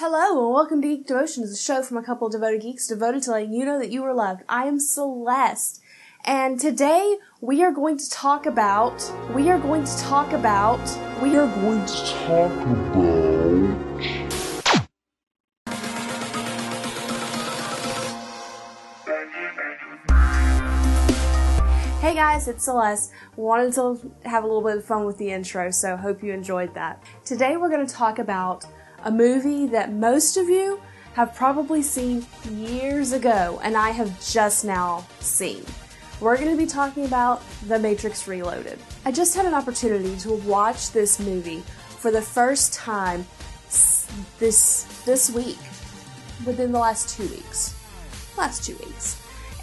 Hello and welcome to Geek Devotions, a show from a couple of devoted geeks devoted to letting you know that you are loved. I am Celeste, and today we are going to talk about... Hey guys, it's Celeste. Wanted to have a little bit of fun with the intro, so hope you enjoyed that. Today we're going to talk about a movie that most of you have probably seen years ago, and I have just now seen. We're going to be talking about The Matrix Reloaded. I just had an opportunity to watch this movie for the first time this week, within the last 2 weeks.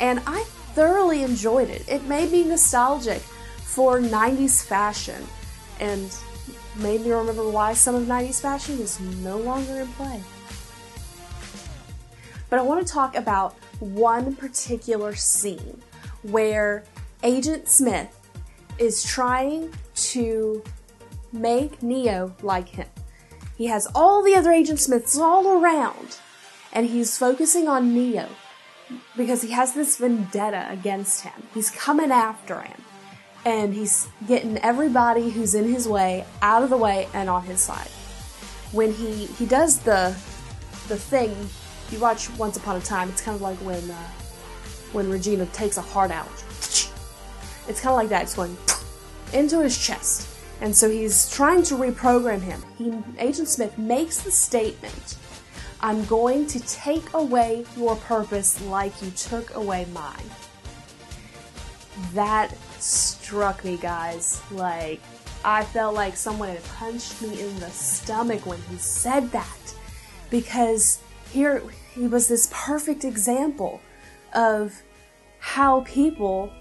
And I thoroughly enjoyed it. It made me nostalgic for 90s fashion, and made me remember why some of 90s fashion is no longer in play. But I want to talk about one particular scene where Agent Smith is trying to make Neo like him. He has all the other Agent Smiths all around, and he's focusing on Neo because he has this vendetta against him. He's coming after him. And he's getting everybody who's in his way out of the way and on his side. When he does the thing, you watch Once Upon a Time, it's kind of like when Regina takes a heart out. It's kind of like that. It's going into his chest. And so he's trying to reprogram him. Agent Smith makes the statement, "I'm going to take away your purpose like you took away mine." That struck me, guys. Like, I felt like someone had punched me in the stomach when he said that. Because here he was this perfect example of how people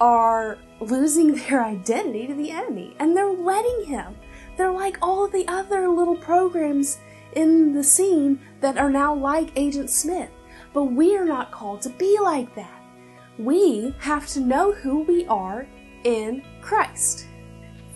are losing their identity to the enemy. And they're letting him. They're like all of the other little programs in the scene that are now like Agent Smith. But we are not called to be like that. We have to know who we are in Christ.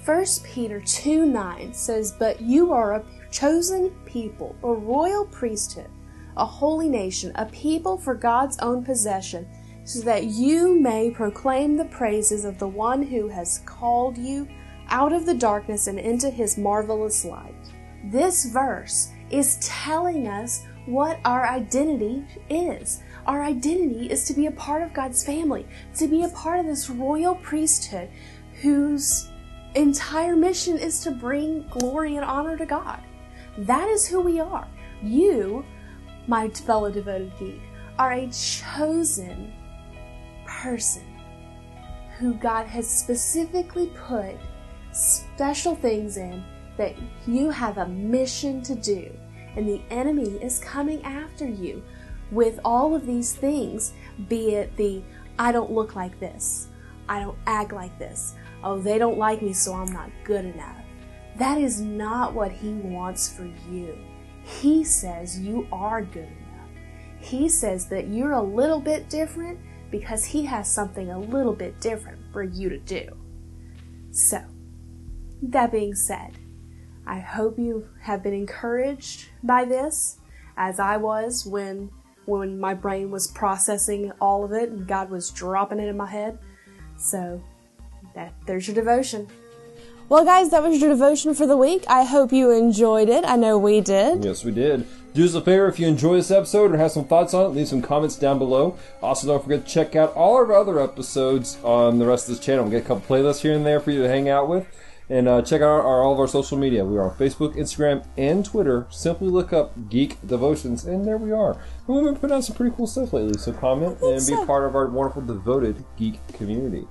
1 Peter 2:9 says, "But you are a chosen people, a royal priesthood, a holy nation, a people for God's own possession, so that you may proclaim the praises of the one who has called you out of the darkness and into his marvelous light." This verse is telling us what our identity is. Our identity is to be a part of God's family, to be a part of this royal priesthood whose entire mission is to bring glory and honor to God. That is who we are. You, my fellow devoted geek, are a chosen person who God has specifically put special things in that you have a mission to do. And the enemy is coming after you with all of these things, be it the, "I don't look like this, I don't act like this, oh, they don't like me, so I'm not good enough." That is not what he wants for you. He says you are good enough. He says that you're a little bit different because he has something a little bit different for you to do. So, that being said, I hope you have been encouraged by this, as I was when my brain was processing all of it and God was dropping it in my head. So, there's your devotion. Well, guys, that was your devotion for the week. I hope you enjoyed it. I know we did. Yes, we did. Do us a favor, if you enjoy this episode or have some thoughts on it, leave some comments down below. Also, don't forget to check out all of our other episodes on the rest of this channel. We'll get a couple playlists here and there for you to hang out with. And check out all of our social media. We are on Facebook, Instagram, and Twitter. Simply look up Geek Devotions, and there we are. And we've been putting out some pretty cool stuff lately, so comment and be part of our wonderful, devoted geek community.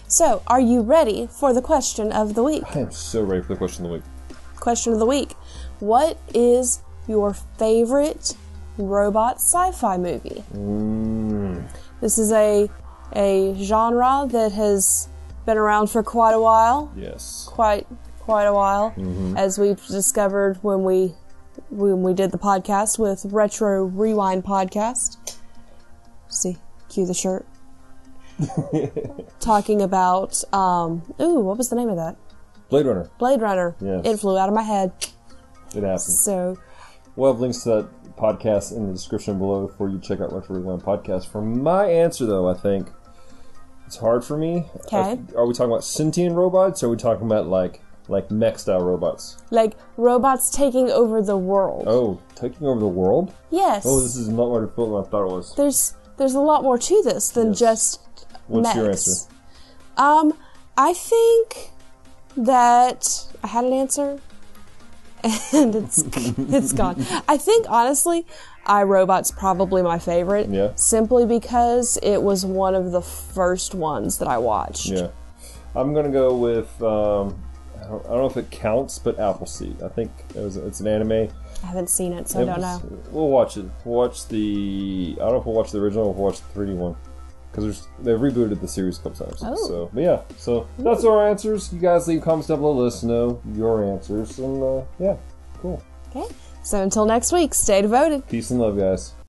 So, are you ready for the question of the week? I am so ready for the question of the week. Question of the week. What is your favorite robot sci-fi movie? This is a genre that has been around for quite a while. Yes. Quite a while. Mm-hmm. As we've discovered when we did the podcast with Retro Rewind Podcast. See, cue the shirt. Talking about, what was the name of that? BladeRunner. BladeRunner. Yes. It flew out of my head. It happens. So, We'll have links to that podcast in the description below for you to check out Retro Rewind Podcast. For my answer, though, I think it's hard for me. Okay. Are we talking about sentient robots, or are we talking about, like mech-style robots? Like, robots taking over the world. Oh, taking over the world? Yes. Oh, this is not what I thought it was. There's a lot more to this than just What's mechs. your answer? I think that I had an answer, and it's gone. I think, honestly, iRobot's probably my favorite. Yeah. Simply because it was one of the first ones that I watched. Yeah. I'm going to go with, I don't know if it counts, but Appleseed. I think it's an anime. I haven't seen it, so I don't know. We'll watch it. We'll watch I don't know if we'll watch the original or we'll watch the 3D one. Because they've rebooted the series a couple times. Oh. So, but yeah. So, that's our answers. You guys leave comments down below. Let us know your answers. And, yeah. Cool. Okay. So until next week, stay devoted. Peace and love, guys.